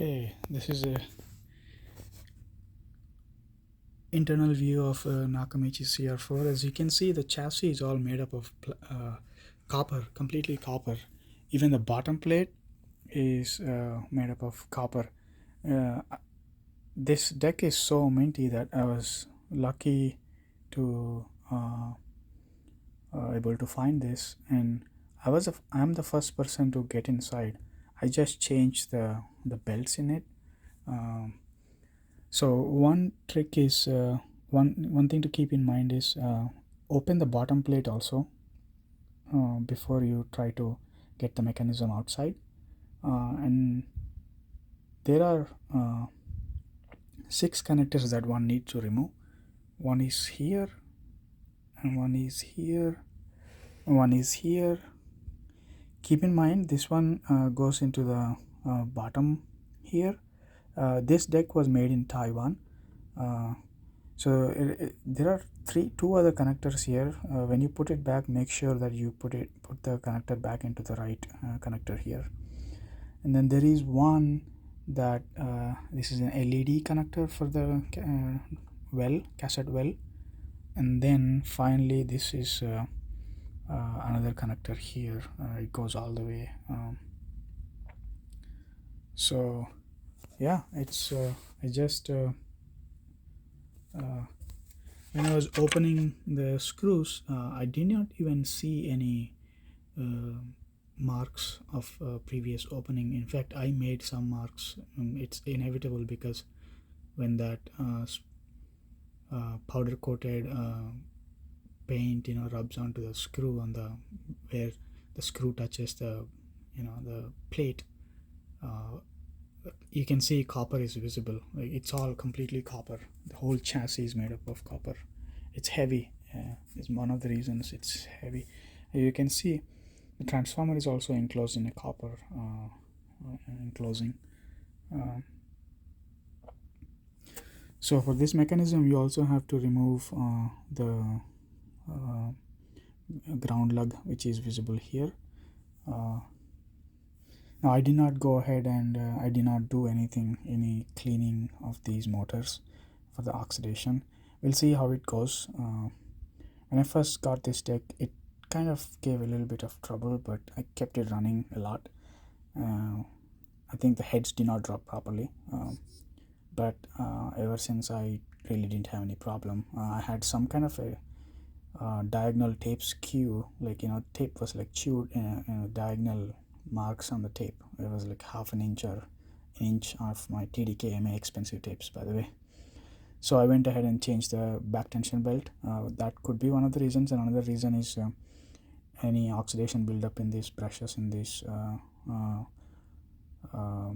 Okay, this is a internal view of Nakamichi CR4. As you can see, the chassis is all made up of copper, completely copper. Even the bottom plate is made up of copper. Uh, this deck is so minty that I was lucky to able to find this, and I'm the first person to get inside. I just changed the belts in it. Um, So one trick is one thing to keep in mind is open the bottom plate also before you try to get the mechanism outside. And there are 6 connectors that one needs to remove. One is here, and one is here, and one is here. Keep in mind this one goes into the bottom here. This deck was made in Taiwan. So there are two other connectors here. When you put it back, make sure that you put the connector back into the right connector here. And then there is one that this is an LED connector for the cassette well. And then finally this is another connector here. It goes all the way. So yeah, it's I just when I was opening the screws, I did not even see any marks of previous opening. In fact, I made some marks. It's inevitable because when that powder coated paint rubs onto the screw on the where the screw touches the the plate, you can see copper is visible. Like, it's all completely copper. The whole chassis is made up of copper. It's heavy. It's one of the reasons it's heavy. You can see the transformer is also enclosed in a copper enclosing. So for this mechanism, you also have to remove the ground lug, which is visible here. Now I did not go ahead and I did not do any cleaning of these motors for the oxidation. We'll see how it goes. When I first got this deck, it kind of gave a little bit of trouble, but I kept it running a lot. I think the heads did not drop properly, but ever since I really didn't have any problem. I had some kind of a diagonal tape skew, like tape was like chewed diagonal marks on the tape. It was like half an inch or inch of my TDKMA expensive tapes, by the way. So I went ahead and changed the back tension belt. That could be one of the reasons, and another reason is any oxidation buildup in these brushes in this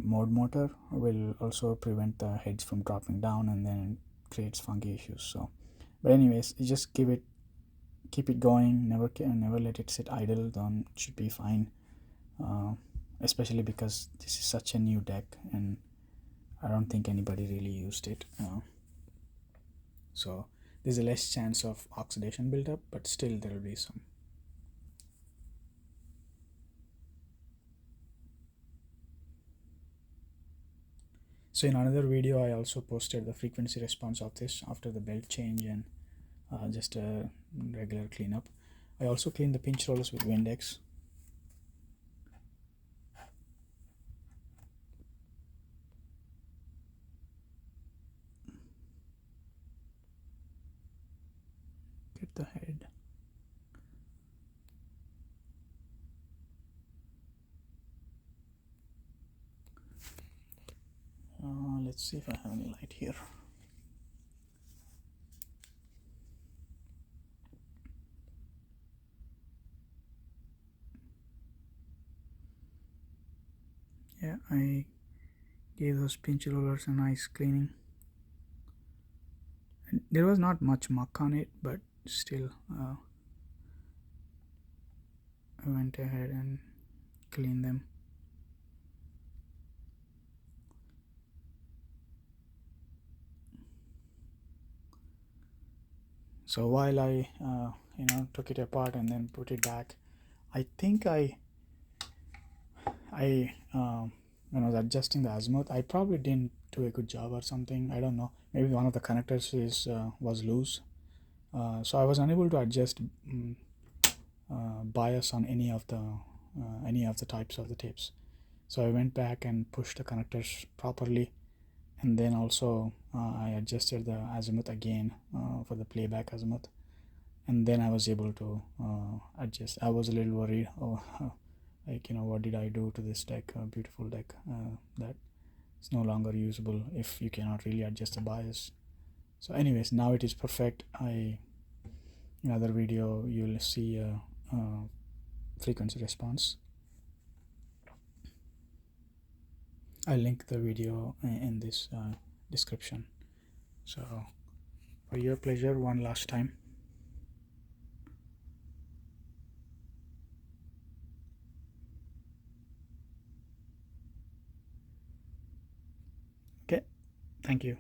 mode motor will also prevent the heads from dropping down, and then creates funky issues. So, but anyways, you just keep it going. Never let it sit idle. Then it should be fine. Especially because this is such a new deck, and I don't think anybody really used it. So there's a less chance of oxidation buildup, but still there will be some. So in another video, I also posted the frequency response of this after the belt change and just a regular cleanup. I also cleaned the pinch rollers with Windex. Get the head. Let's see if I have any light here. Yeah, I gave those pinch rollers a nice cleaning. And there was not much muck on it, but still I went ahead and cleaned them. So while I took it apart and then put it back, I think I when I was adjusting the azimuth, I probably didn't do a good job or something. I don't know. Maybe one of the connectors was loose, so I was unable to adjust bias on any of the types of the tapes. So I went back and pushed the connectors properly, and then also I adjusted the azimuth again for the playback azimuth, and then I was able to adjust. I was a little worried. Oh, like, what did I do to this deck? A beautiful deck that is no longer usable if you cannot really adjust the bias. So anyways, now it is perfect. In other video you'll see a frequency response. I'll link the video in this description. So for your pleasure, one last time. Okay, thank you.